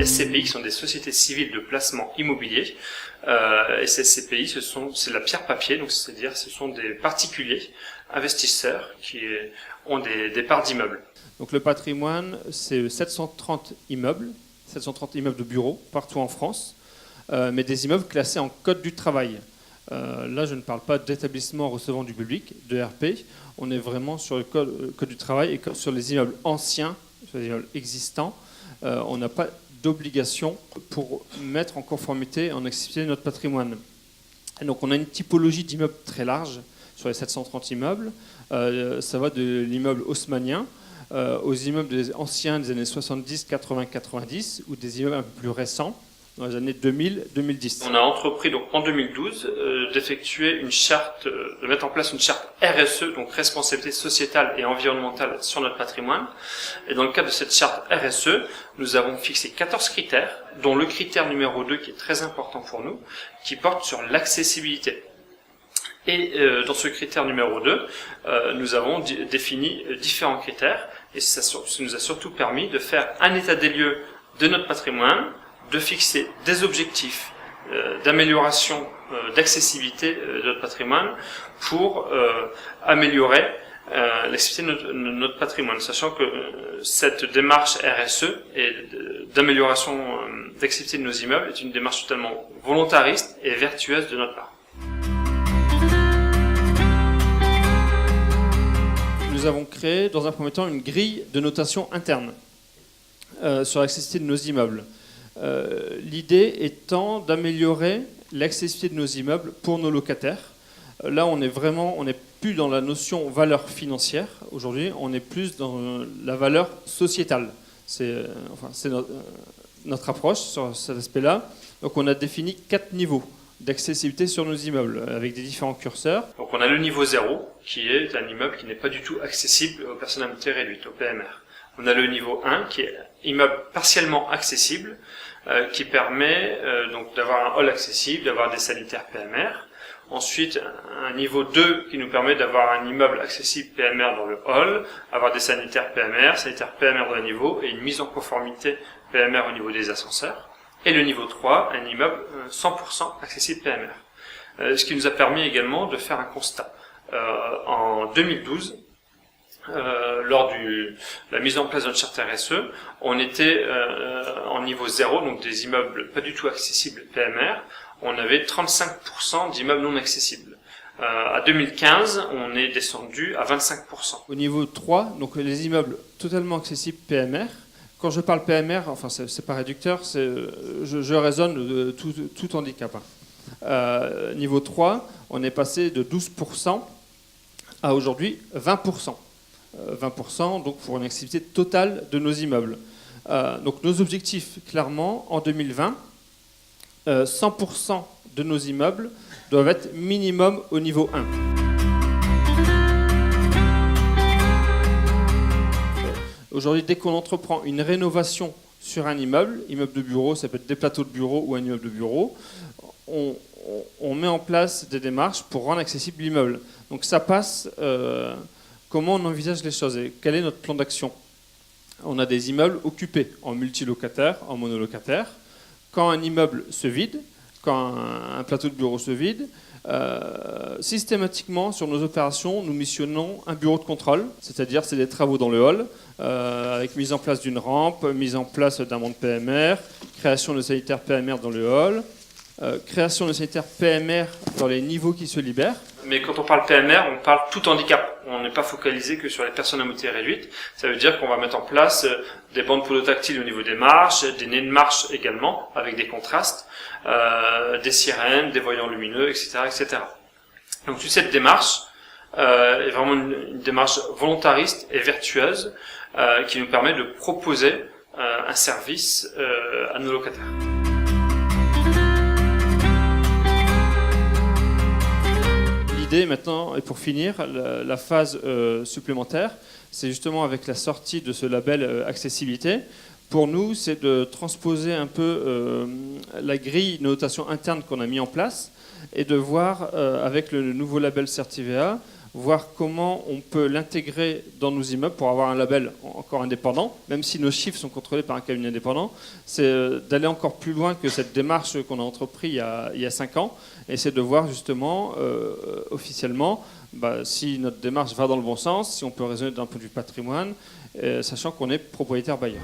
SCPI, qui sont des sociétés civiles de placement immobilier. Et ces SCPI, c'est la pierre papier, donc c'est-à-dire ce sont des particuliers investisseurs qui ont des parts d'immeubles. Donc le patrimoine, c'est 730 immeubles de bureaux partout en France, mais des immeubles classés en code du travail. Là, je ne parle pas d'établissement recevant du public, de RP. On est vraiment sur le code du travail et sur les immeubles anciens, sur les immeubles existants. On n'a pas d'obligation pour mettre en conformité, en accessibilité notre patrimoine. Et donc on a une typologie d'immeubles très large sur les 730 immeubles. Ça va de l'immeuble haussmannien aux immeubles anciens des années 70, 80, 90 ou des immeubles un peu plus récents dans les années 2000, 2010. On a entrepris donc en 2012 d'effectuer une charte, de mettre en place une charte RSE, donc responsabilité sociétale et environnementale sur notre patrimoine. Et dans le cadre de cette charte RSE, nous avons fixé 14 critères, dont le critère numéro 2 qui est très important pour nous, qui porte sur l'accessibilité. Et dans ce critère numéro 2, nous avons défini différents critères, et ça nous a surtout permis de faire un état des lieux de notre patrimoine, de fixer des objectifs d'amélioration, d'accessibilité de notre patrimoine pour améliorer l'accessibilité de notre patrimoine, sachant que cette démarche RSE et d'amélioration d'accessibilité de nos immeubles est une démarche totalement volontariste et vertueuse de notre part. Nous avons créé dans un premier temps une grille de notation interne sur l'accessibilité de nos immeubles. L'idée étant d'améliorer l'accessibilité de nos immeubles pour nos locataires. Là, on n'est plus dans la notion valeur financière aujourd'hui, on est plus dans la valeur sociétale. C'est notre approche sur cet aspect-là. Donc, on a défini 4 niveaux d'accessibilité sur nos immeubles avec des différents curseurs. Donc, on a le niveau 0, qui est un immeuble qui n'est pas du tout accessible aux personnes à mobilité réduite, au PMR. On a le niveau 1, qui est immeuble partiellement accessible, qui permet donc d'avoir un hall accessible, d'avoir des sanitaires PMR. Ensuite, un niveau 2 qui nous permet d'avoir un immeuble accessible PMR dans le hall, avoir des sanitaires PMR dans le niveau et une mise en conformité PMR au niveau des ascenseurs. Et le niveau 3, un immeuble 100% accessible PMR. Ce qui nous a permis également de faire un constat. En 2012, lors de la mise en place de notre charte RSE, on était en niveau 0, donc des immeubles pas du tout accessibles PMR, on avait 35% d'immeubles non accessibles. À 2015, on est descendu à 25%. Au niveau 3, donc les immeubles totalement accessibles PMR, quand je parle PMR, enfin c'est pas réducteur, je raisonne de tout handicap. Niveau 3, on est passé de 12% à aujourd'hui 20%. 20% donc pour une accessibilité totale de nos immeubles. Donc nos objectifs, clairement, en 2020, 100% de nos immeubles doivent être minimum au niveau 1. Aujourd'hui, dès qu'on entreprend une rénovation sur un immeuble de bureau, ça peut être des plateaux de bureau ou un immeuble de bureau, on met en place des démarches pour rendre accessible l'immeuble. Donc ça passe... Comment on envisage les choses et quel est notre plan d'action? On a des immeubles occupés en multilocataire, en monolocataire. Quand un immeuble se vide, quand un plateau de bureau se vide, systématiquement sur nos opérations, nous missionnons un bureau de contrôle, c'est-à-dire c'est des travaux dans le hall, avec mise en place d'une rampe, mise en place d'un monde PMR, création de sanitaires PMR dans le hall, création de sanitaires PMR dans les niveaux qui se libèrent. Mais quand on parle PMR, on parle tout handicap. On n'est pas focalisé que sur les personnes à mobilité réduite. Ça veut dire qu'on va mettre en place des bandes podotactiles au niveau des marches, des nez de marche également, avec des contrastes, des sirènes, des voyants lumineux, etc., etc. Donc toute cette démarche est vraiment une démarche volontariste et vertueuse qui nous permet de proposer un service à nos locataires. L'idée maintenant, et pour finir, la phase supplémentaire, c'est justement avec la sortie de ce label accessibilité. Pour nous, c'est de transposer un peu la grille de notation interne qu'on a mis en place et de voir avec le nouveau label Certivea, voir comment on peut l'intégrer dans nos immeubles pour avoir un label encore indépendant, même si nos chiffres sont contrôlés par un cabinet indépendant. C'est d'aller encore plus loin que cette démarche qu'on a entreprise il y a 5 ans, et c'est de voir justement officiellement si notre démarche va dans le bon sens, si on peut raisonner d'un point de vue patrimoine, sachant qu'on est propriétaire bailleur.